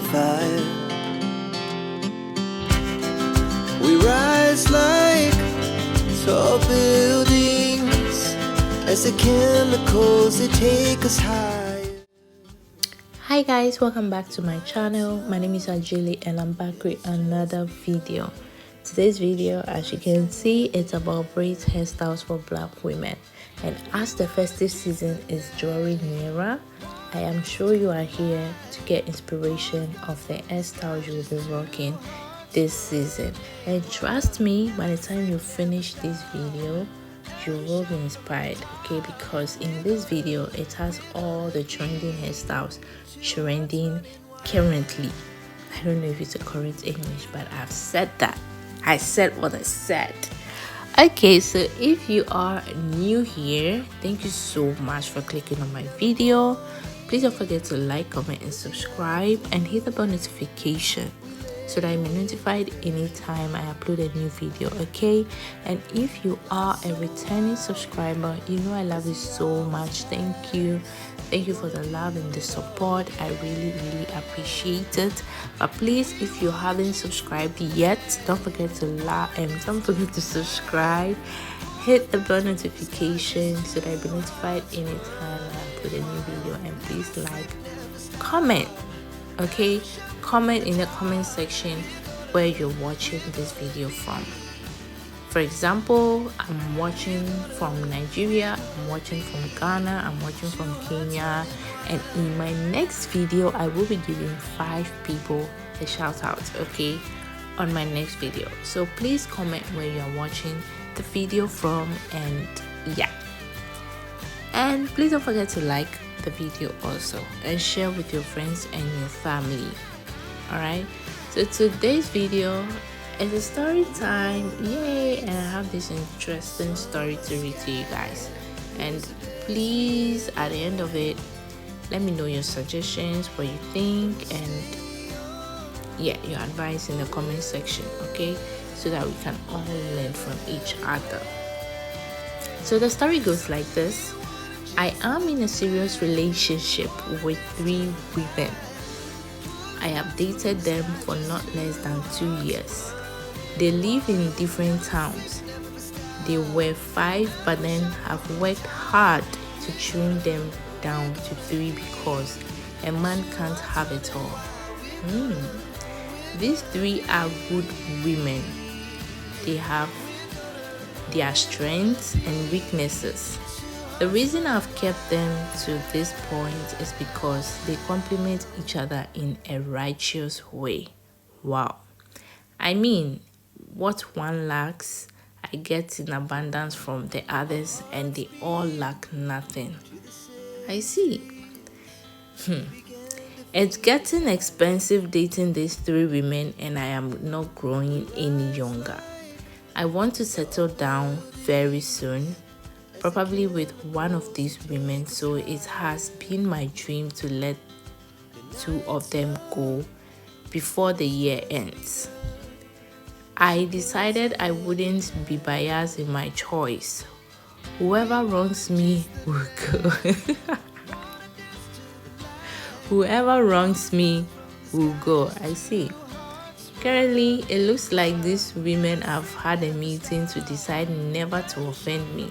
the fire. We rise like tall buildings as the chemicals they take us high. Hi guys, welcome back to my channel. My name is Adjeley and I'm back with another video. Today's video, as you can see, it's about braids hairstyles for black women. And as the festive season is drawing nearer, I am sure you are here to get inspiration of the hairstyles you will be rocking this season. And trust me, by the time you finish this video, you will be inspired, okay? Because in this video it has all the trending hairstyles trending currently. I don't know if it's a correct English, but I've said that. I said what I said. Okay, so if you are new here, thank you so much for clicking on my video. Please don't forget to like, comment and subscribe, and hit the bell notification so that I'm notified anytime I upload a new video, okay? And if you are a returning subscriber, you know I love you so much. Thank you for the love and the support. I really appreciate it. But please, if you haven't subscribed yet, don't forget to like and don't forget to subscribe. Hit the bell notification so that I'll be notified anytime I upload a new video. And please like, comment, okay? Comment in the comment section where you're watching this video from. For example, I'm watching from Nigeria, I'm watching from Ghana, I'm watching from Kenya, and in my next video I will be giving 5 people a shout out, okay, on my next video. So please comment where you're watching the video from, and yeah, and please don't forget to like the video also and share with your friends and your family. All right, so today's video is a story time, yay! And I have this interesting story to read to you guys, and please at the end of it let me know your suggestions, what you think, and yeah, your advice in the comment section, okay, so that we can all learn from each other. So the story goes like this. I am in a serious relationship with 3 women. I have dated them for not less than 2 years. They live in different towns. They were 5, but then have worked hard to trim them down to 3 because a man can't have it all. These 3 are good women. They have their strengths and weaknesses. The reason I've kept them to this point is because they complement each other in a righteous way. Wow. I mean, what one lacks, I get in abundance from the others, and they all lack nothing. I see. It's getting expensive dating these 3 women, and I am not growing any younger. I want to settle down very soon, probably with one of these women, so it has been my dream to let 2 of them go before the year ends. I decided I wouldn't be biased in my choice. Whoever wrongs me will go. Whoever wrongs me will go. I see. Currently, it looks like these women have had a meeting to decide never to offend me.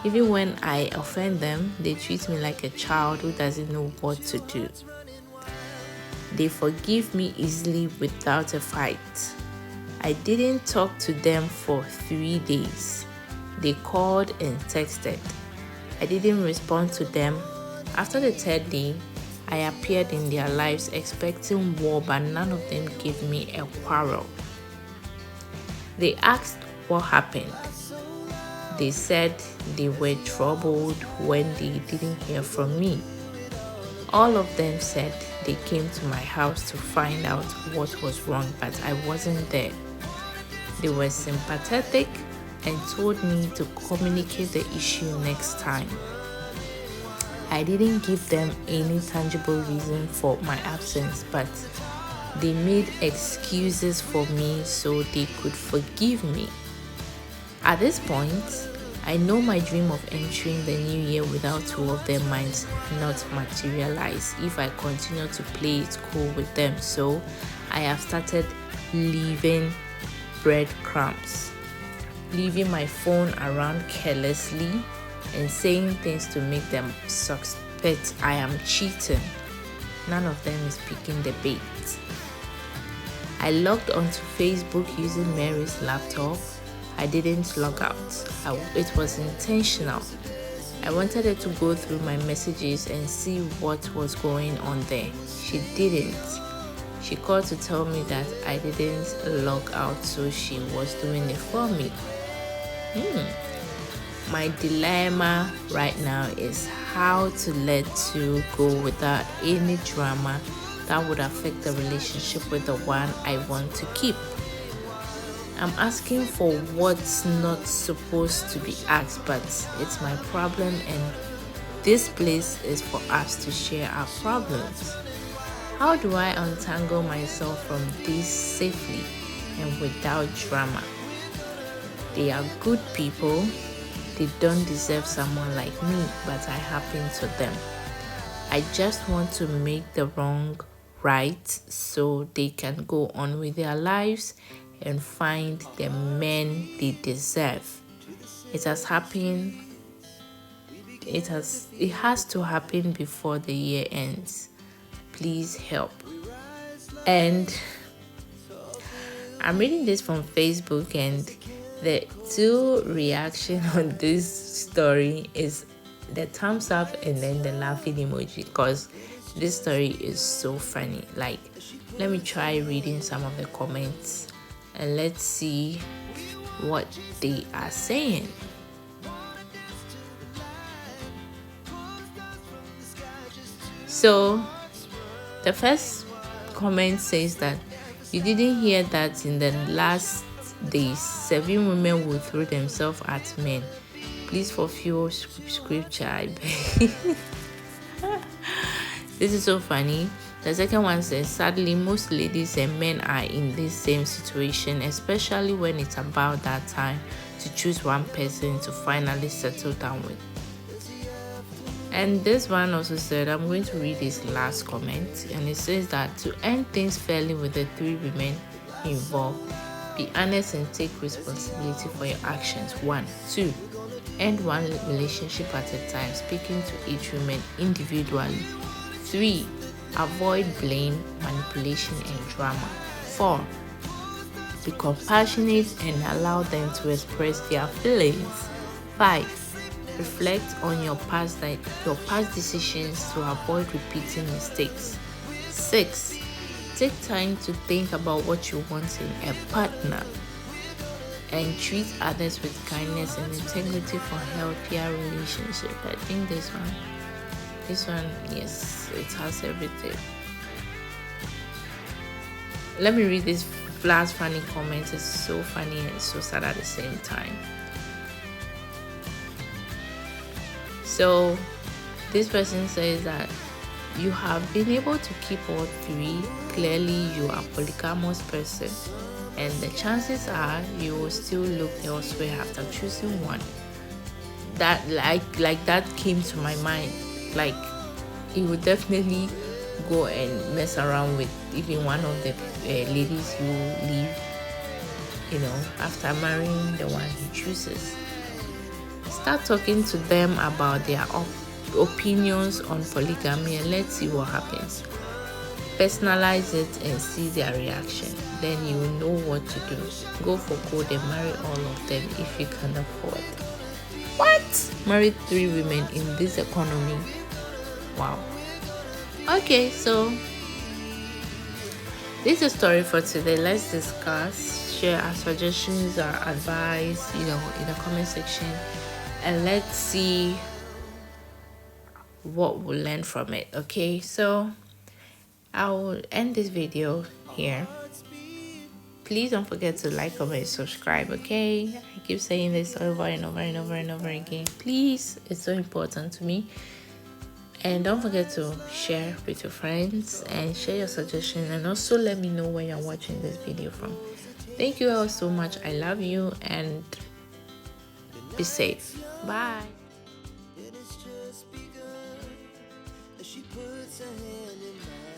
Even when I offend them, they treat me like a child who doesn't know what to do. They forgive me easily without a fight. I didn't talk to them for 3 days. They called and texted. I didn't respond to them. After the 3rd day, I appeared in their lives expecting war, but none of them gave me a quarrel. They asked what happened. They said they were troubled when they didn't hear from me. All of them said they came to my house to find out what was wrong, but I wasn't there. They were sympathetic and told me to communicate the issue next time. I didn't give them any tangible reason for my absence, but they made excuses for me so they could forgive me. At this point, I know my dream of entering the new year without two of them might not materialize if I continue to play it cool with them. So I have started leaving breadcrumbs, leaving my phone around carelessly and saying things to make them suspect I am cheating. None of them is picking the bait. I logged onto Facebook using Mary's laptop. I didn't log out. It was intentional. I wanted her to go through my messages and see what was going on there. She didn't. She called to tell me that I didn't log out, so she was doing it for me. My dilemma right now is how to let you go without any drama that would affect the relationship with the one I want to keep. I'm asking for what's not supposed to be asked, but it's my problem, and this place is for us to share our problems. How do I untangle myself from this safely and without drama? They are good people. They don't deserve someone like me, but I happen to them. I just want to make the wrong right so they can go on with their lives and find the men they deserve. It has happened. It has to happen before the year ends. Please help. And I'm reading this from Facebook, and the two reaction on this story is the thumbs up and then the laughing emoji, because this story is so funny. Like, let me try reading some of the comments and let's see what they are saying. So the first comment says that you didn't hear that in the last days 7 women will throw themselves at men. Please fulfill scripture, I beg. This is so funny. The second one says, sadly, most ladies and men are in this same situation, especially when it's about that time to choose one person to finally settle down with. And this one also said, I'm going to read this last comment, and it says that to end things fairly with the 3 women involved, be honest and take responsibility for your actions. 1, 2, end one relationship at a time, speaking to each woman individually. 3, avoid blame, manipulation, and drama. 4, be compassionate and allow them to express their feelings. 5, reflect on your past decisions to avoid repeating mistakes. 6, take time to think about what you want in a partner, and treat others with kindness and integrity for healthier relationship. I think this one, yes, it has everything. Let me read this last funny comment. It's so funny and so sad at the same time. So this person says that you have been able to keep all 3. Clearly you are a polygamous person, and the chances are you will still look elsewhere after choosing one. That like that came to my mind. Like, he would definitely go and mess around with even one of the ladies you leave, after marrying the one he chooses. Start talking to them about their opinions on polygamy and let's see what happens. Personalize it and see their reaction. Then you will know what to do. Go for gold and marry all of them if you can afford. What? Marry 3 women in this economy? Wow. Okay, so this is a story for today. Let's discuss, share our suggestions, our advice, in the comment section, and let's see what we'll learn from it. Okay, so I will end this video here. Please don't forget to like, comment, subscribe. Okay, I keep saying this over and over and over and over again. Please, it's so important to me. And don't forget to share with your friends and share your suggestions, and also let me know where you're watching this video from. Thank you all so much. I love you, and Be safe. Bye. And it's just begun as she puts her hand in mine.